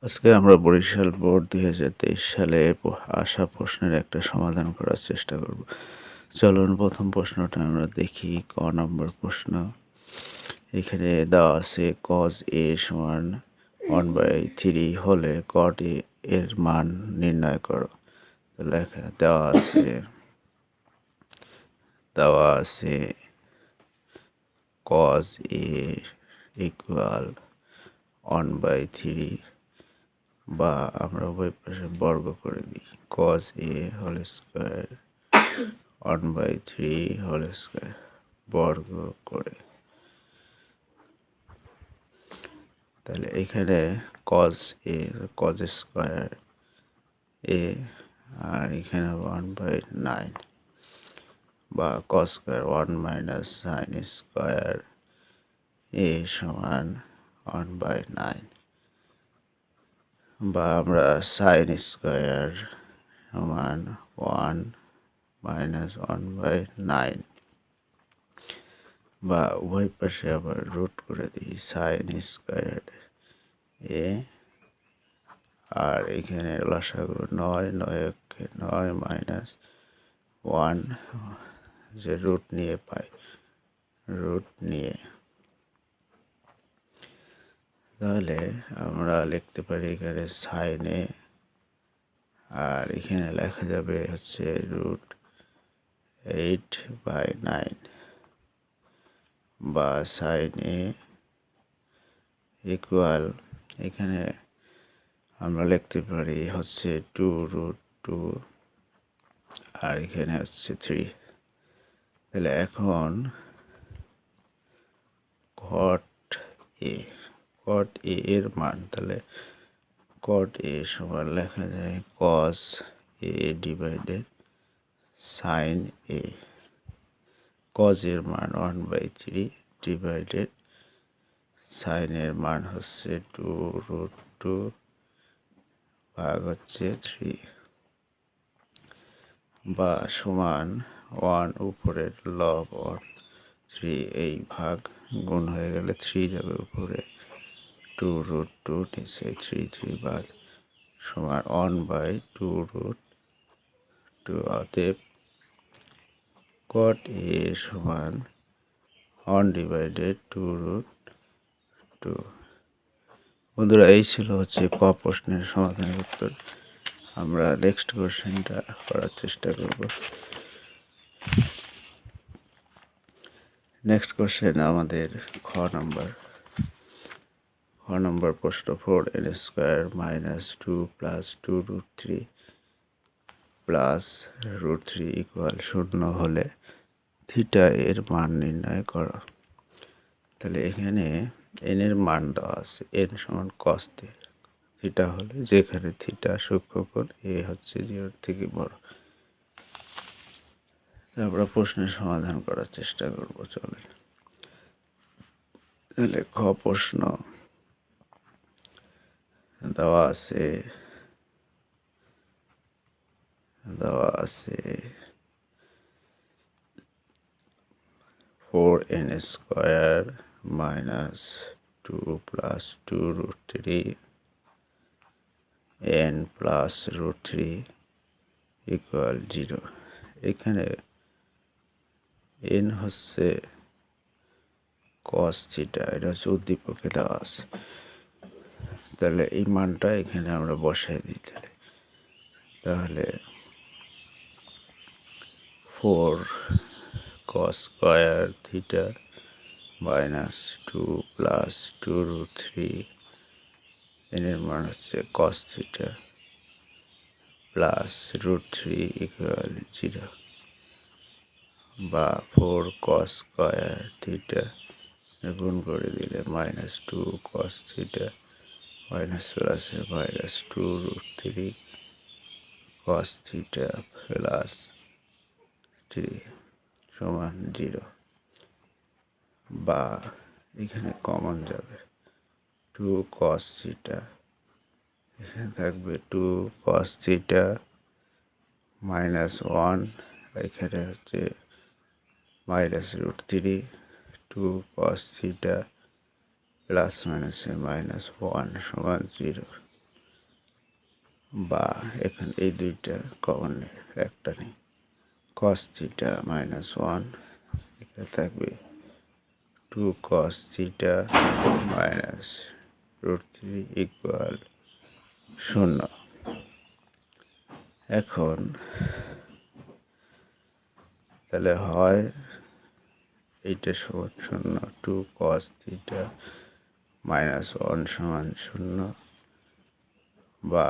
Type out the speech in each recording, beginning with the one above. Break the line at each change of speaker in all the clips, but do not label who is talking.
আজকে আমরা বরিশাল বোর্ড 2023 সালে আসা প্রশ্নের একটা সমাধান করার চেষ্টা করব। চলুন প্রথম প্রশ্নটা আমরা দেখি। ক নম্বর প্রশ্ন। এখানে দেওয়া আছে cos a সমান 1/3 হলে cot a এর মান নির্ণয় করো। তো দেওয়া আছে cos a ইকুয়াল 1/3, বা আমরা উভয় পাশে বর্গ করে দিই, cos a whole square 1/3 whole square বর্গ করে। তাহলে এখানে cos স্কোয়ার a, আর এখানে 1/9, বা cos square 1 minus sine square a সমান 1/9, বা আমরা সাইন স্কোয়ার সমান 1 মাইনাস 1/9, বা উভয় পাশে আবার রুট করে দিই সাইন স্কোয়ার এ, আর এখানে লসাগু 9 মাইনাস 1, যে রুট নিয়ে পাই, রুট নিয়ে। তাহলে আমরা লিখতে পারি এখানে সাইনে, আর এখানে লেখা যাবে হচ্ছে √8/9, বা সাইন এ ইকুয়াল, এখানে আমরা লিখতে পারি হচ্ছে 2√2, আর এখানে হচ্ছে 3। তাহলে এখন cot a এর মান, তাহলে cot a সমান লেখা যায় cos a divided sign a। cos এর মান 1/3 ডিভাইডেড সাইনের মান হচ্ছে 2√2 ভাগ হচ্ছে 3, বা সমান 1 উপরের লব 3, এই ভাগ গুণ হয়ে গেলে 3 যাবে উপরে, 2√2 নিচে 3 বাদ, সমান 1/2√2। অতএব cot a সমান 1 ডিভাইডেড 2√2। বন্ধুরা, এই ছিল হচ্ছে ক প্রশ্নের সমাধানের উত্তর। আমরা নেক্সট কোশ্চেনটা করার চেষ্টা করব। নেক্সট কোশ্চেন আমাদের খ নম্বর প্রশ্ন। 4n² minus 2 plus 2√3 plus √3 equal 0 হলে থিটা এর মান নির্ণয় করো। তাহলে এখানে এন এর মান দেওয়া আছে, এন সমান cos থিটা হলে, যেখানে থিটা সূক্ষ্মকোণ, এ হচ্ছে 0 থেকে বড়। আমরা প্রশ্নের সমাধান করার চেষ্টা করব। চলে, তাহলে খ প্রশ্ন দেওয়া আছে 4n² minus 2 plus 2√3 n plus √3 equal 0। এখানে n হচ্ছে cos থিটা, এটা হচ্ছে উদ্দীপকে দেওয়া আছে। তাহলে এই মানটা এখানে আমরা বসাই দিই। তাহলে 4 cos square theta minus 2 plus 2√3, এর মান হচ্ছে cos থিটা প্লাস √3 ইকুয়াল 0, বা 4 cos স্কোয়ার থিটা গুণ করে দিলে মাইনাস 2 cos থিটা মাইনাস প্লাসে মাইনাস 2√3 cos থিটা প্লাস 3 সমান 0, বা এখানে কমন যাবে 2 cos থিটা, এখানে থাকবে 2 cos থিটা মাইনাস 1, এখানে হচ্ছে মাইনাস √3, 2 cos থিটা প্লাস মাইনাসে মাইনাস 1 সমান 0। বা এখানে এই দুইটা কমন একটা নেই, কস থিটা মাইনাস ওয়ান, এখানে থাকবে two cos theta minus root three equal শূন্য। এখন তাহলে হয় এইটা সমান শূন্য, two cos theta minus one সমান শূন্য, বা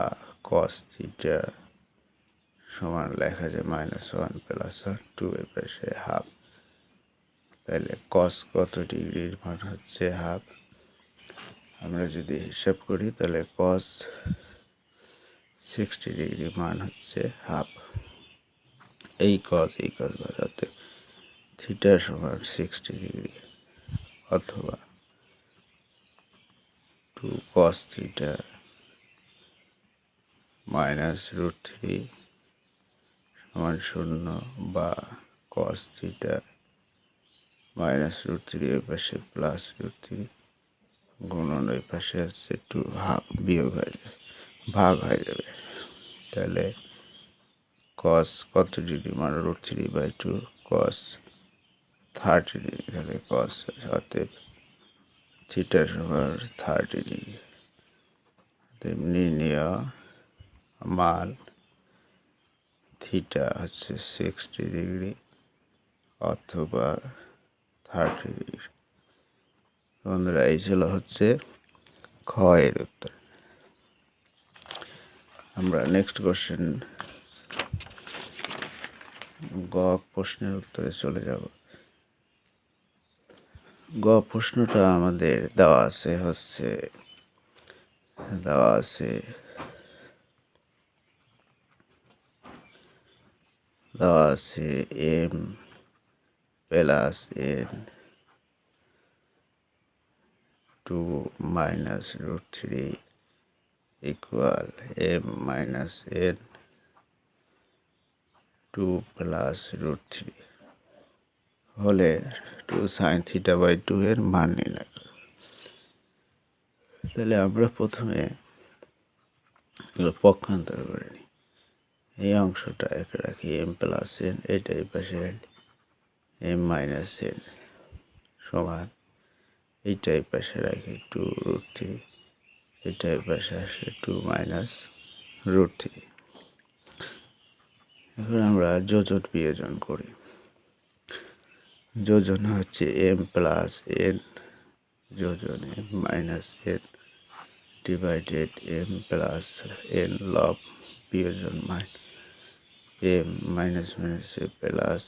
কস থিটা সমান লেখা যায় minus one plus one, two এর পাশে হাফ। তাহলে কস কত ডিগ্রির মান হচ্ছে হাফ। আমরা যদি হিসাব করি তাহলে কস 60 ডিগ্রি মান হচ্ছে হাফ। এই কস বাজাতে থিটা সমান 60 ডিগ্রি, অথবা two cos theta minus root three সমান শূন্য, বা cos theta minus root three ওই পাশে প্লাস রুট থ্রি গুণন ওই পাশে হচ্ছে টু, হাফ বিয়োগ হয়ে যাবে, ভাগ হয়ে যাবে। তাহলে কস কত ডিগ্রি মান root three by two, cos 30 degree. তাহলে কস অতএব থিটা সমান 30 ডিগ্রি। নির্ণয় মান থিটা হচ্ছে 60 ডিগ্রি অথবা 30 ডিগ্রি। বন্ধুরা, এই ছিল হচ্ছে খ এর উত্তর। আমরা নেক্সট কোশ্চেন গ প্রশ্নের উত্তরে চলে যাব। গ প্রশ্নটা আমাদের দেওয়া আছে M plus N two minus root three equal M minus N two plus root three হলে two sine theta by two এর মান নির্ণয় করো। তাহলে আমরা প্রথমে এগুলো পক্ষান্তর করে নিই। এই অংশটা একে রাখি এম প্লাস এন, এটা এই পাশে এম মাইনাস এন সমান, এইটা এই পাশে রাখি টু রুট থ্রি, এটা এই পাশে আসে টু মাইনাস রুট থ্রি। এখন আমরা যোজন বিয়োজন করি। যোজন হচ্ছে এম প্লাস এন যোজন M minus N divided M plus N লব বিয়োজন M minus minus plus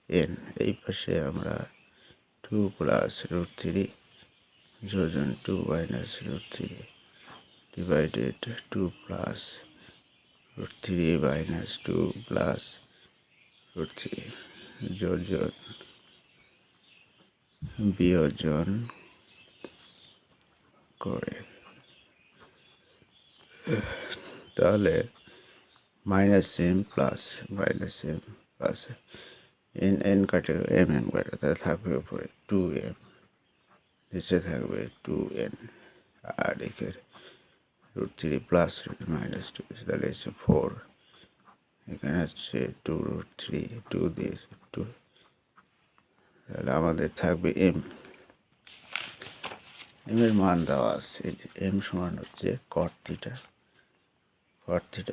N, এই পাশে আমরা টু প্লাস রুট থ্রি যোজন two minus root three divided two plus root three minus two plus root three যোজন বিয়োজন করে। তাহলে minus M plus N N কাটে এম কাটে, তাহলে থাকবে উপরে টু এম, নিচে থাকবে টু এন, আর এখানে root three plus minus two, তাহলে হচ্ছে ফোর। এখানে হচ্ছে টু রুট থ্রি, টু দিয়েছে টু, তাহলে আমাদের থাকবে এম। এর মান দেওয়া আছে, এম সমান হচ্ছে কট থিটা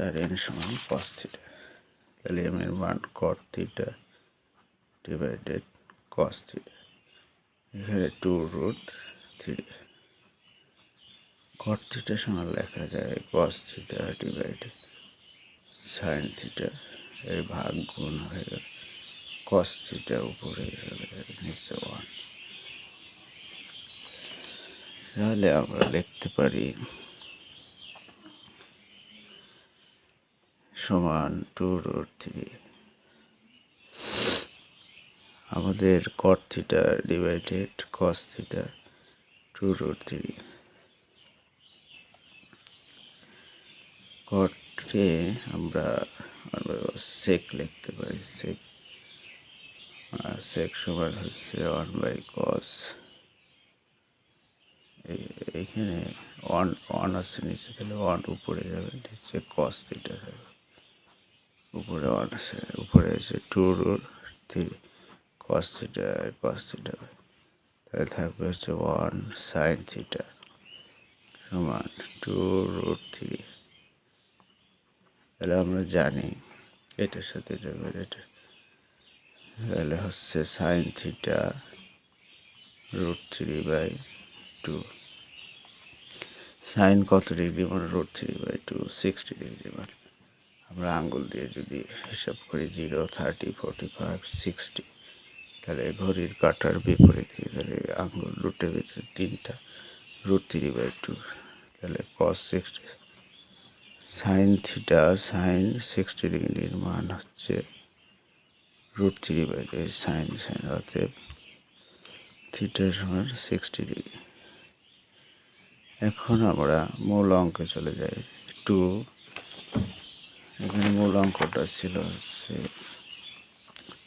আর এন সমান কস থিটা। তাহলে এম এর মান cot theta divided cos theta, এখানে two root three. Cot theta সমান লেখা যায় cos theta divided sine theta, এর ভাগ গুণ হয়ে গেল, কস থিটা উপরে নিচে ওয়ান। তাহলে আমরা লিখতে পারি সমান টু রুট থ্রি, আমাদের cot theta divided cos theta two root three. কটে আমরা সেক লিখতে পারি, সেক সমান হচ্ছে ওয়ান বাই কস, এইখানে ওয়ান ওয়ান আছে নিচে, তাহলে ওয়ান উপরে যাবে, নিচে কস থিটা থাকবে, উপরে ওয়ান আছে, উপরে আছে two root three cos theta তাহলে থাকবে হচ্ছে ওয়ান সাইন থিটা সমান টু রুট থ্রি। তাহলে আমরা জানি এটার সাথে এটা এটা, তাহলে হচ্ছে sine theta root three by two. Sine কত ডিগ্রি মানে root three by two 60 degree মানে আমরা আঙ্গুল দিয়ে যদি হিসাব করি 0, 30, 45, 60, তাহলে ঘড়ির কাঁটার বিপরীতে, তাহলে আঙ্গুল রুটের ভিতরে 3টা রুট থ্রি বাই টু, তাহলে কস 60 সাইন থিটা সাইন 60 ডিগ্রির মান হচ্ছে root three by two, sine sine অতএব থিটার সমান 60 ডিগ্রি। এখন আমরা মূল অঙ্কে চলে যাই। এখানে মূল অঙ্কটা ছিল হচ্ছে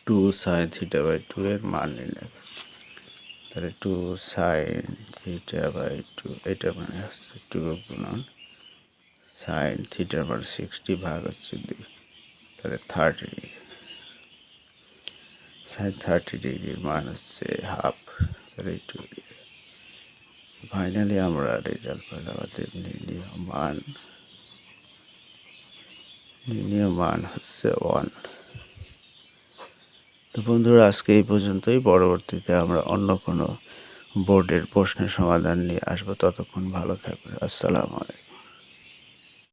2 সাইন থিটা বাই টু এর মান নির্ণয়। তাহলে 2 সাইন থিটা বাই টু, এটা মানে হচ্ছে 2 গুণন সাইন থিটার মান 60 ভাগ হচ্ছে 2, তাহলে 30 ডিগ্রি। সাইন 30 ডিগ্রির মান হচ্ছে হাফ, তাহলে 2 ডিগ্রি। ফাইনালি আমরা রেজাল্ট পেলাম, আমাদের নির্ণীয় মান হচ্ছে 1। তো বন্ধুরা, আজকে এই পর্যন্তই। পরবর্তীতে আমরা অন্য কোনো বোর্ডের প্রশ্নের সমাধান নিয়ে আসবো। ততক্ষণ ভালো থাকবেন। আসসালামু আলাইকুম।